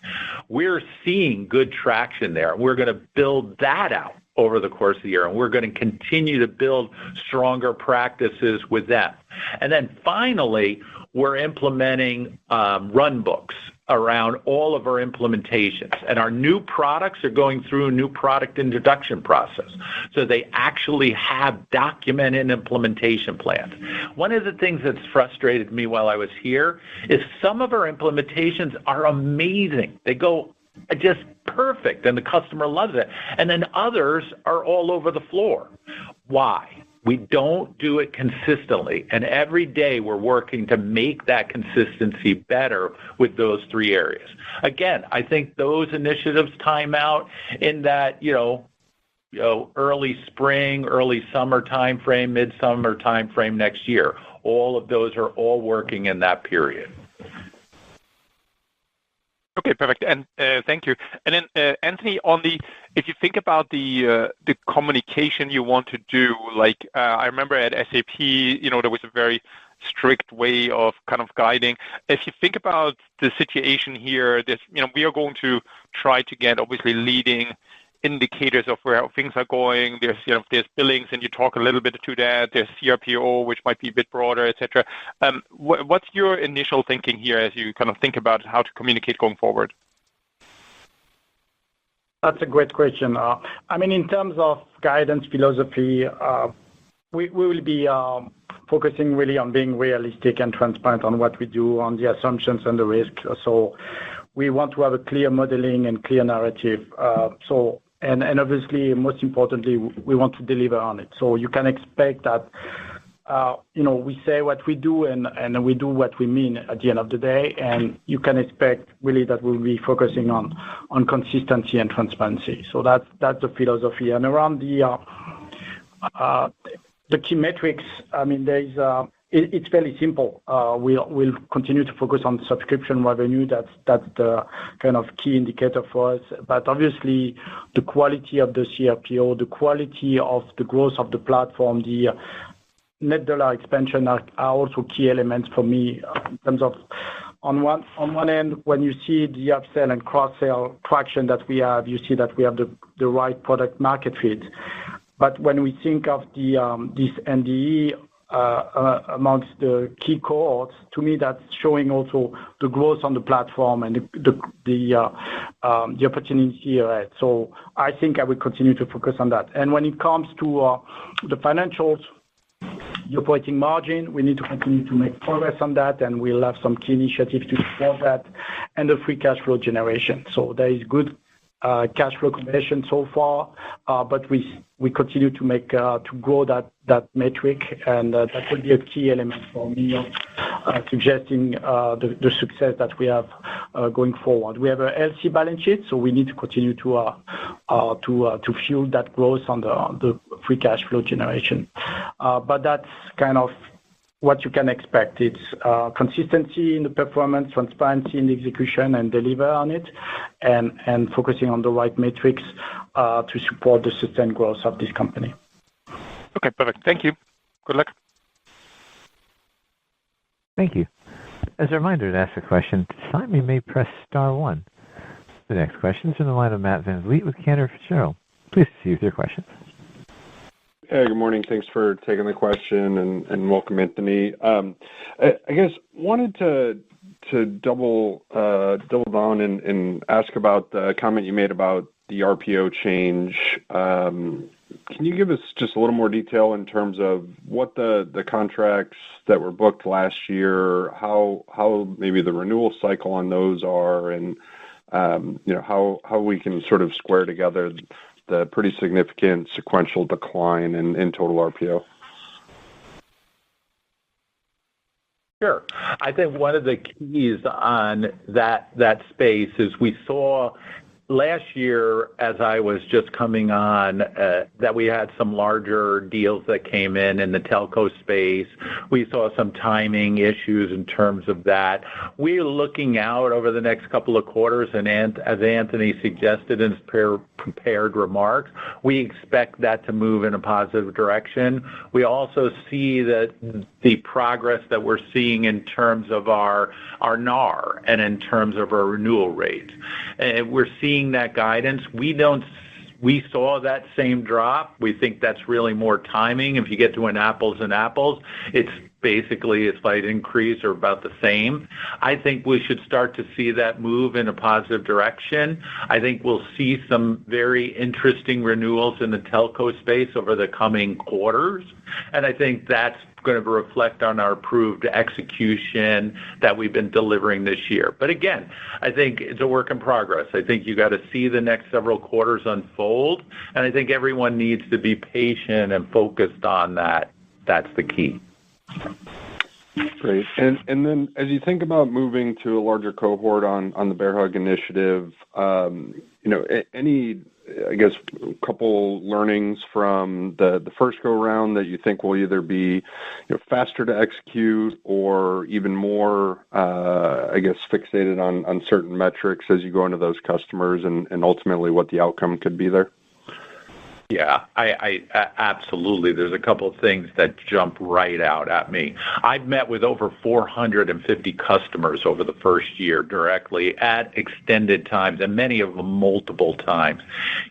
We're seeing good traction there. We're going to build that out over the course of the year, and we're going to continue to build stronger practices with them. And then finally, we're implementing run books around all of our implementations, and our new products are going through a new product introduction process, so they actually have documented implementation plans. One of the things that's frustrated me while I was here is some of our implementations are amazing. They go just perfect, and the customer loves it. And then others are all over the floor. Why? We don't do it consistently, and every day we're working to make that consistency better with those three areas. Again, I think those initiatives time out in that, early spring, early summer timeframe, midsummer timeframe next year. All of those are all working in that period. Okay, perfect. And thank you. And then, Anthony, if you think about the communication you want to do, like I remember at SAP, there was a very strict way of kind of guiding. If you think about the situation here, we are going to try to get obviously leading indicators of where things are going. There's billings, and you talk a little bit to that. There's CRPO, which might be a bit broader, etc. What's your initial thinking here as you kind of think about how to communicate going forward? That's a great question. In terms of guidance philosophy, we will be focusing really on being realistic and transparent on what we do, on the assumptions and the risk. So we want to have a clear modeling and clear narrative. And obviously, most importantly, we want to deliver on it. So you can expect that, we say what we do and we do what we mean at the end of the day. And you can expect really that we'll be focusing on consistency and transparency. So that's the philosophy. And around the key metrics, it's fairly simple. We'll continue to focus on subscription revenue. That's the kind of key indicator for us. But obviously, the quality of the CRPO, the quality of the growth of the platform, the net dollar expansion are also key elements for me in terms of on one end, when you see the upsell and cross-sell traction that we have, you see that we have the right product market fit. But when we think of this NDE amongst the key cohorts, to me that's showing also the growth on the platform and the opportunity here. So I think I will continue to focus on that. And when it comes to the financials, the operating margin, we need to continue to make progress on that, and we'll have some key initiatives to support that, and the free cash flow generation. So there is good cash flow conversion so far, but we continue to make to grow that metric, and that will be a key element for me of suggesting the success that we have going forward. We have a healthy balance sheet, so we need to continue to fuel that growth on the free cash flow generation. But that's kind of what you can expect. It's consistency in the performance, transparency in the execution, and deliver on it, and focusing on the right metrics to support the sustained growth of this company. Okay, perfect. Thank you. Good luck. Thank you. As a reminder, to ask a question at this time, you may press star one. The next question is in the line of Matt Van Vliet with Cantor Fitzgerald. Please proceed with your question. Hey, good morning. Thanks for taking the question, and welcome, Anthony. I guess wanted to double down and ask about the comment you made about the RPO change. can you give us just a little more detail in terms of what the contracts that were booked last year, how maybe the renewal cycle on those are, and how we can sort of square together the pretty significant sequential decline in total RPO? Sure. I think one of the keys on that space is we saw last year, as I was just coming on, that we had some larger deals that came in the telco space. We saw some timing issues in terms of that. We're looking out over the next couple of quarters, and as Anthony suggested in his prepared remarks, we expect that to move in a positive direction. We also see that the progress that we're seeing in terms of our NAR and in terms of our renewal rates. We're seeing that guidance. We saw that same drop. We think that's really more timing. If you get to an apples and apples, it's basically a slight increase or about the same. I think we should start to see that move in a positive direction. I think we'll see some very interesting renewals in the telco space over the coming quarters, and I think that's going to reflect on our improved execution that we've been delivering this year. But again, I think it's a work in progress. I think you got to see the next several quarters unfold, and I think everyone needs to be patient and focused on that. That's the key. Great. And then as you think about moving to a larger cohort on the Bear Hug initiative, any, I guess, couple learnings from the first go round that you think will either be faster to execute or even more, I guess, fixated on certain metrics as you go into those customers and ultimately what the outcome could be there? Yeah, I absolutely. There's a couple of things that jump right out at me. I've met with over 450 customers over the first year directly at extended times, and many of them multiple times.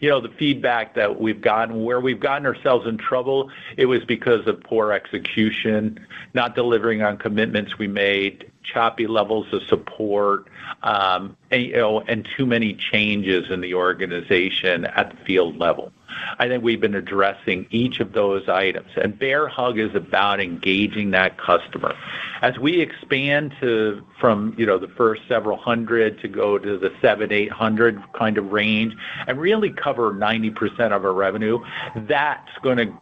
The feedback that we've gotten, where we've gotten ourselves in trouble, it was because of poor execution, not delivering on commitments we made, choppy levels of support, and too many changes in the organization at the field level. I think we've been addressing each of those items, and Bear Hug is about engaging that customer. As we expand from the first several hundred to go to the 700-800 kind of range and really cover 90% of our revenue, that's going to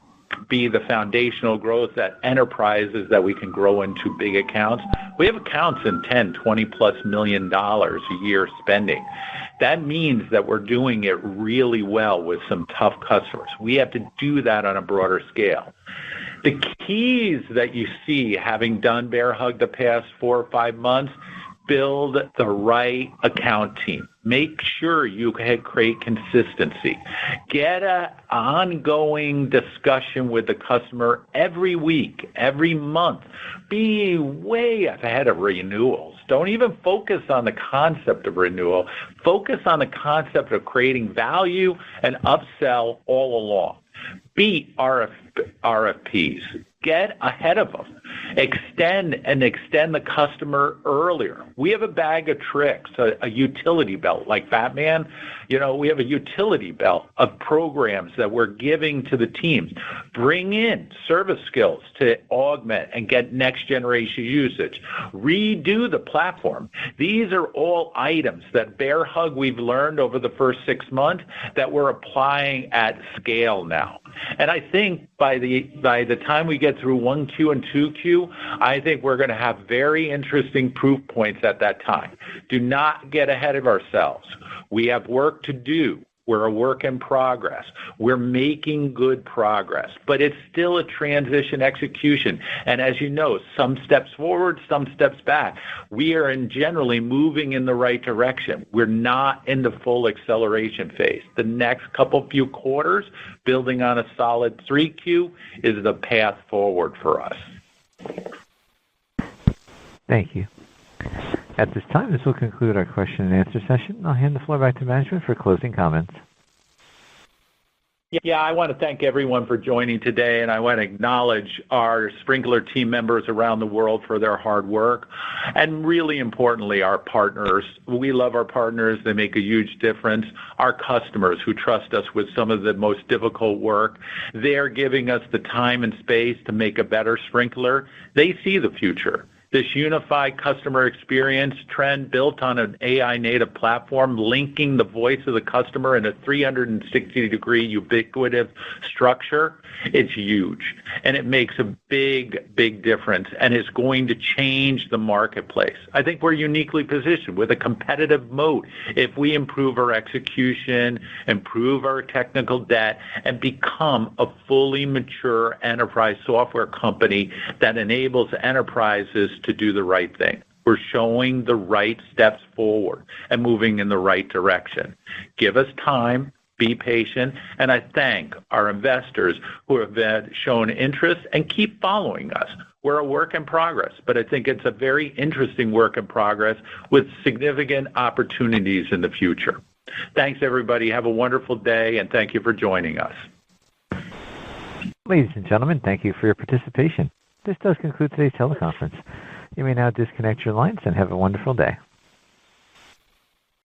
be the foundational growth, that enterprises that we can grow into big accounts. We have accounts in $10, $20+ million a year spending. That means that we're doing it really well with some tough customers. We have to do that on a broader scale. The keys that you see, having done Bear Hug the past 4 or 5 months, build the right account team. Make sure you create consistency. Get an ongoing discussion with the customer every week, every month. Be way ahead of renewals. Don't even focus on the concept of renewal. Focus on the concept of creating value and upsell all along. Beat RFPs. Get ahead of them. Extend the customer earlier. We have a bag of tricks, a utility belt like Batman. We have a utility belt of programs that we're giving to the teams. Bring in service skills to augment and get next generation usage. Redo the platform. These are all items that Bear Hug we've learned over the first 6 months that we're applying at scale now. And I think by the time we get through 1Q and 2Q, I think we're going to have very interesting proof points at that time. Do not get ahead of ourselves. We have work to do. We're a work in progress. We're making good progress, but it's still a transition execution. And as you know, some steps forward, some steps back. We are generally moving in the right direction. We're not in the full acceleration phase. The next few quarters, building on a solid 3Q, is the path forward for us. Thank you. At this time, this will conclude our question and answer session. I'll hand the floor back to management for closing comments. Yeah, I want to thank everyone for joining today, and I want to acknowledge our Sprinklr team members around the world for their hard work, and really importantly, our partners. We love our partners. They make a huge difference. Our customers who trust us with some of the most difficult work, they're giving us the time and space to make a better Sprinklr. They see the future. This unified customer experience trend built on an AI native platform, linking the voice of the customer in a 360-degree ubiquitous structure, it's huge. And it makes a big, big difference and is going to change the marketplace. I think we're uniquely positioned with a competitive moat if we improve our execution, improve our technical debt, and become a fully mature enterprise software company that enables enterprises to do the right thing. We're showing the right steps forward and moving in the right direction. Give us time, be patient, and I thank our investors who have shown interest and keep following us. We're a work in progress, but I think it's a very interesting work in progress with significant opportunities in the future. Thanks, everybody. Have a wonderful day, and thank you for joining us. Ladies and gentlemen, thank you for your participation. This does conclude today's teleconference. You may now disconnect your lines and have a wonderful day.